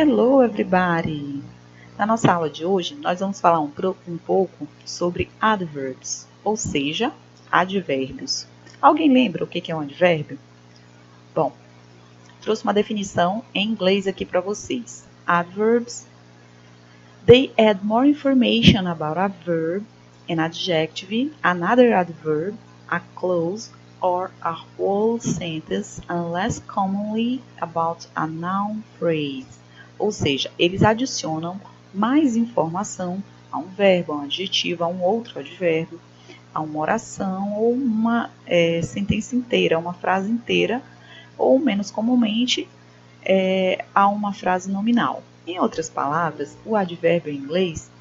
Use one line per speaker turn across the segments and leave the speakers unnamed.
Hello, everybody! Na nossa aula de hoje, nós vamos falar um pouco sobre adverbs, ou seja, advérbios. Alguém lembra o que é um advérbio? Bom, trouxe uma definição em inglês aqui para vocês. Adverbs, they add more information about a verb, an adjective, another adverb, a clause, or a whole sentence, and less commonly about a noun phrase. Ou seja, eles adicionam mais informação a um verbo, a um adjetivo, a um outro advérbio, a uma oração ou uma sentença inteira, uma frase inteira, ou menos comumente, a uma frase nominal. Em outras palavras, o advérbio em inglês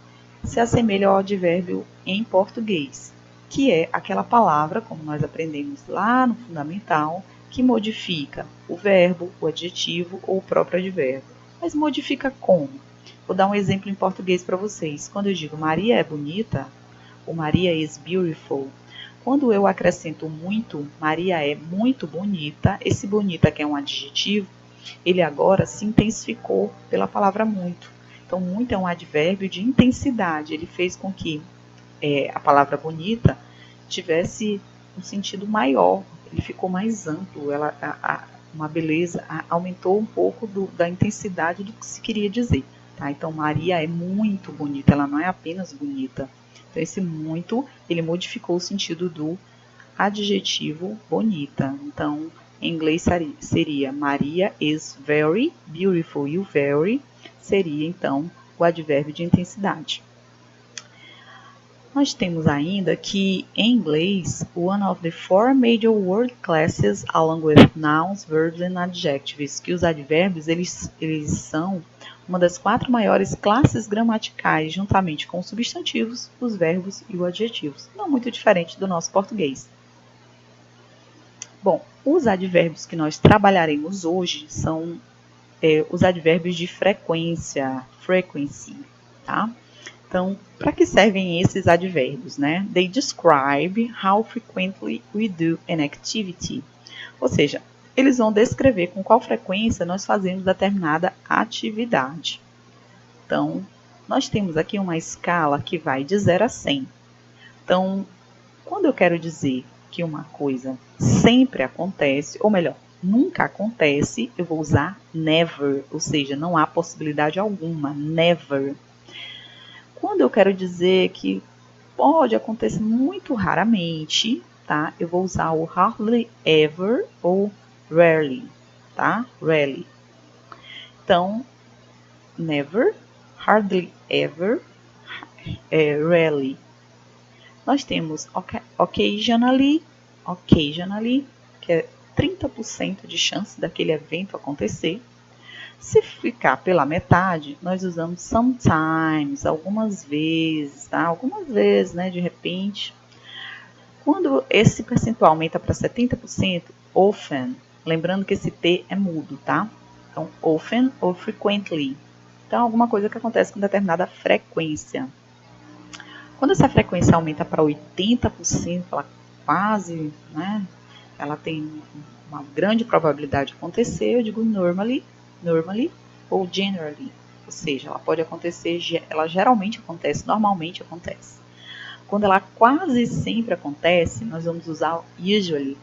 se assemelha ao advérbio em português, que é aquela palavra, como nós aprendemos lá no fundamental, que modifica o verbo, o adjetivo ou o próprio advérbio. Mas modifica como? Vou dar um exemplo em português para vocês. Quando eu digo Maria é bonita, ou Maria is beautiful, quando eu acrescento muito, Maria é muito bonita, esse bonita que é um adjetivo, ele agora se intensificou pela palavra muito. Então, muito é um advérbio de intensidade. Ele fez com que a palavra bonita tivesse um sentido maior. Ele ficou mais amplo. Uma beleza aumentou um pouco da intensidade do que se queria dizer. Tá? Então, Maria é muito bonita. Ela não é apenas bonita. Então, esse muito, ele modificou o sentido do adjetivo bonita. Então, em inglês seria Maria is very beautiful. E o very seria, então, o advérbio de intensidade. Nós temos ainda que, em inglês, one of the four major word classes along with nouns, verbs and adjectives, que os advérbios eles são uma das 4 maiores classes gramaticais, juntamente com os substantivos, os verbos e os adjetivos. Não muito diferente do nosso português. Bom, os advérbios que nós trabalharemos hoje são os advérbios de frequência, frequency, tá? Então, para que servem esses advérbios, né? They describe how frequently we do an activity. Ou seja, eles vão descrever com qual frequência nós fazemos determinada atividade. Então, nós temos aqui uma escala que vai de 0 a 100. Então, quando eu quero dizer que uma coisa sempre acontece, ou melhor, nunca acontece, eu vou usar never, ou seja, não há possibilidade alguma, never. Quando eu quero dizer que pode acontecer muito raramente, tá? Eu vou usar o hardly ever ou rarely, tá? Rarely. Então, never, hardly ever, rarely. Nós temos occasionally, que é 30% de chance daquele evento acontecer. Se ficar pela metade, nós usamos sometimes, algumas vezes, tá? Algumas vezes, né, de repente. Quando esse percentual aumenta para 70%, often, lembrando que esse T é mudo, tá? Então, often ou frequently. Então, alguma coisa que acontece com determinada frequência. Quando essa frequência aumenta para 80%, ela quase, né, ela tem uma grande probabilidade de acontecer, eu digo normally ou generally, ou seja, ela pode acontecer, ela geralmente acontece, normalmente acontece. Quando ela quase sempre acontece, nós vamos usar usually,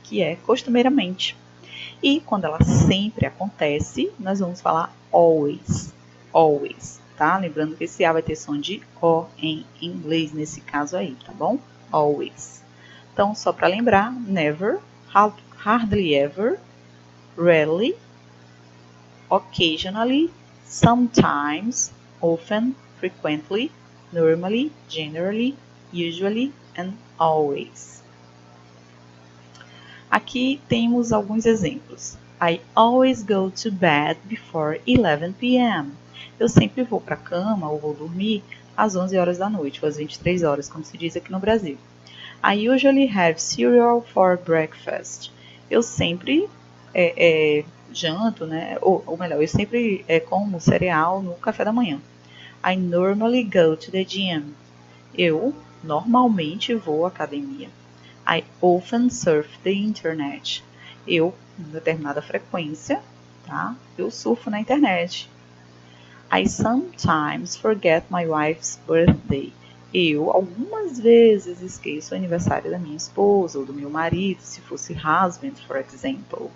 que é costumeiramente. E quando ela sempre acontece, nós vamos falar always, tá? Lembrando que esse A vai ter som de O em inglês nesse caso aí, tá bom? Always. Então, só para lembrar, never, hardly ever, rarely, occasionally, sometimes, often, frequently, normally, generally, usually and always. Aqui temos alguns exemplos. I always go to bed before 11 p.m. Eu sempre vou para a cama ou vou dormir às 11 horas da noite, ou às 23 horas, como se diz aqui no Brasil. I usually have cereal for breakfast. Eu sempre janto, né? Ou melhor, eu sempre como cereal no café da manhã. I normally go to the gym. Eu normalmente vou à academia. I often surf the internet. Eu, com determinada frequência, tá? Eu surfo na internet. I sometimes forget my wife's birthday. Eu, algumas vezes, esqueço o aniversário da minha esposa ou do meu marido, se fosse husband, for example.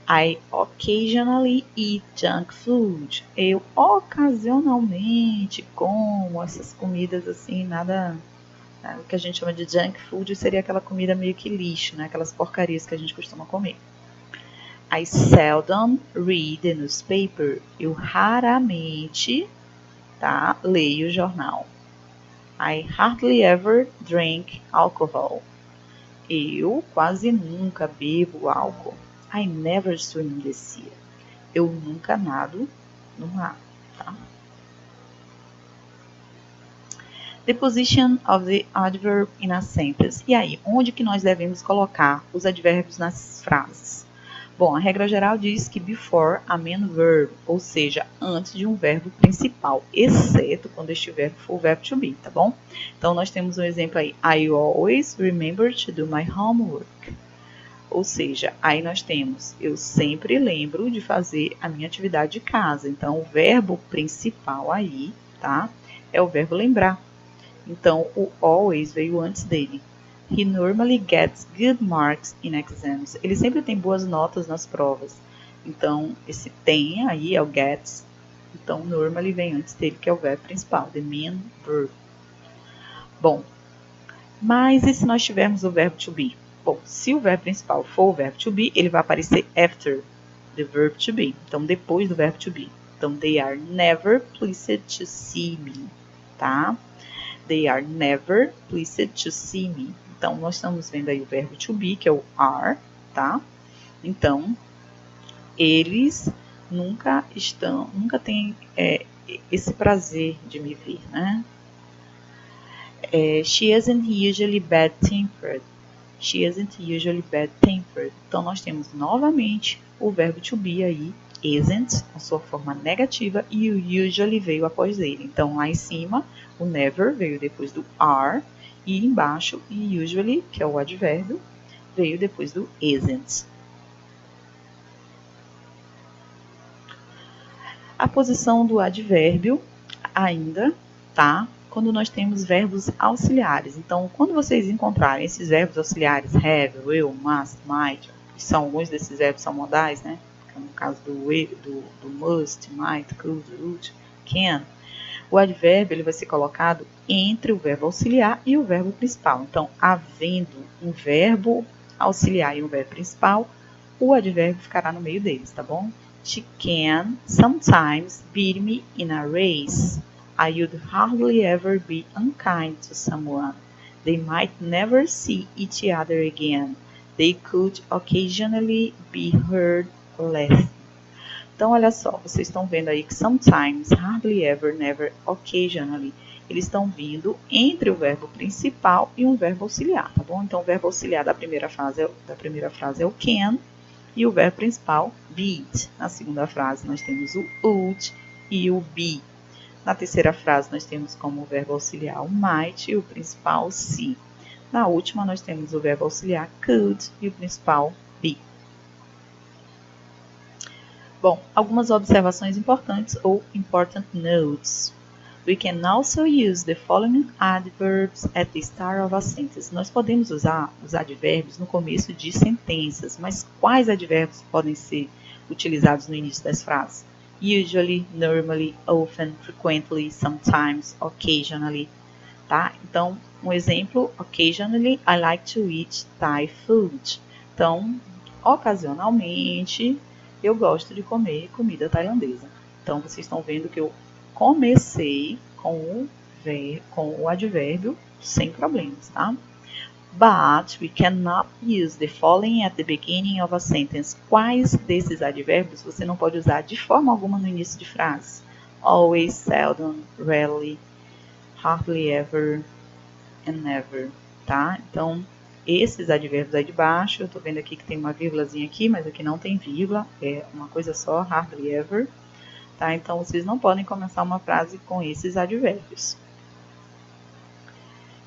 I occasionally eat junk food. Eu ocasionalmente como essas comidas assim, nada... O que a gente chama de junk food seria aquela comida meio que lixo, né? Aquelas porcarias que a gente costuma comer. I seldom read the newspaper. Eu raramente, tá, leio o jornal. I hardly ever drink alcohol. Eu quase nunca bebo álcool. I never swim in the sea. Eu nunca nado no mar, tá? The position of the adverb in a sentence. E aí, onde que nós devemos colocar os advérbios nas frases? Bom, a regra geral diz que before a main verb, ou seja, antes de um verbo principal, exceto quando este verbo for o verbo to be, tá bom? Então, nós temos um exemplo aí. I always remember to do my homework. Ou seja, aí nós temos, eu sempre lembro de fazer a minha atividade de casa. Então, o verbo principal aí, tá? É o verbo lembrar. Então, o always veio antes dele. He normally gets good marks in exams. Ele sempre tem boas notas nas provas. Então, esse tem aí é o gets. Então, normally vem antes dele, que é o verbo principal, the main verb. Bom, mas e se nós tivermos o verbo to be? Bom, se o verbo principal for o verbo to be, ele vai aparecer after the verb to be. Então, depois do verbo to be. Então, they are never pleased to see me, tá? They are never pleased to see me. Então, nós estamos vendo aí o verbo to be, que é o are, tá? Então, eles nunca têm esse prazer de me ver, né? She isn't usually bad-tempered. She isn't usually bad-tempered. Então, nós temos novamente o verbo to be aí, isn't, na sua forma negativa, e o usually veio após ele. Então, lá em cima, o never veio depois do are, e embaixo, o usually, que é o advérbio, veio depois do isn't. A posição do advérbio ainda, tá? Quando nós temos verbos auxiliares. Então, quando vocês encontrarem esses verbos auxiliares, have, will, must, might, que são alguns desses verbos são modais, né? No caso do must, might, could, would, can, o advérbio ele vai ser colocado entre o verbo auxiliar e o verbo principal. Então, havendo um verbo auxiliar e um verbo principal, o advérbio ficará no meio deles, tá bom? She can sometimes beat me in a race. I would hardly ever be unkind to someone. They might never see each other again. They could occasionally be heard laughing. Então, olha só, vocês estão vendo aí que sometimes, hardly ever, never, occasionally, eles estão vindo entre o verbo principal e um verbo auxiliar, tá bom? Então, o verbo auxiliar da primeira frase é o can e o verbo principal, beat. Na segunda frase, nós temos o would e o be. Na terceira frase, nós temos como verbo auxiliar o might e o principal see. Na última, nós temos o verbo auxiliar could e o principal be. Bom, algumas observações importantes ou important notes. We can also use the following adverbs at the start of a sentence. Nós podemos usar os advérbios no começo de sentenças, mas quais advérbios podem ser utilizados no início das frases? Usually, normally, often, frequently, sometimes, occasionally, tá? Então, um exemplo, occasionally, I like to eat Thai food. Então, ocasionalmente, eu gosto de comer comida tailandesa. Então, vocês estão vendo que eu comecei com o advérbio sem problemas, tá? But we cannot use the following at the beginning of a sentence. Quais desses advérbios você não pode usar de forma alguma no início de frase? Always, seldom, rarely, hardly ever and never, tá? Então, esses advérbios aí de baixo, eu tô vendo aqui que tem uma vírgulazinha aqui, mas aqui não tem vírgula, é uma coisa só, hardly ever, tá? Então, vocês não podem começar uma frase com esses advérbios.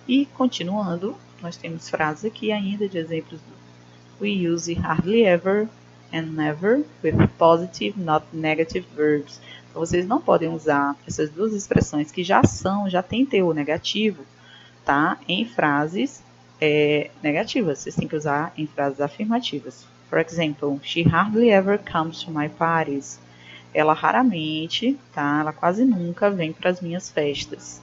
E, continuando, nós temos frases aqui ainda de exemplos do we use hardly ever, and never with positive, not negative verbs. Então, vocês não podem usar essas duas expressões que já têm teor negativo, tá? Em frases negativas. Vocês têm que usar em frases afirmativas. For example, she hardly ever comes to my parties. Ela raramente, tá? Ela quase nunca vem para as minhas festas.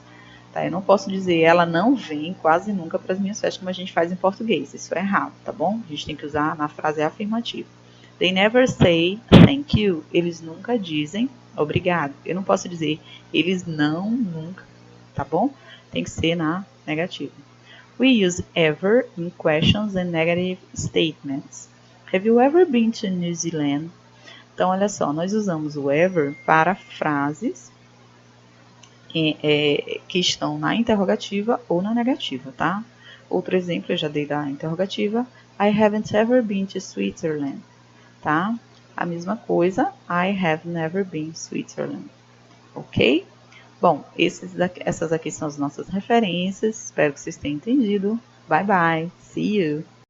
Tá? Eu não posso dizer ela não vem quase nunca para as minhas festas, como a gente faz em português. Isso é errado, tá bom? A gente tem que usar na frase afirmativa. They never say thank you. Eles nunca dizem obrigado. Eu não posso dizer eles não, nunca, tá bom? Tem que ser na negativa. We use ever in questions and negative statements. Have you ever been to New Zealand? Então, olha só, nós usamos o ever para frases que estão na interrogativa ou na negativa, tá? Outro exemplo, eu já dei da interrogativa. I haven't ever been to Switzerland, tá? A mesma coisa, I have never been to Switzerland, ok? Bom, essas aqui são as nossas referências. Espero que vocês tenham entendido. Bye, bye. See you.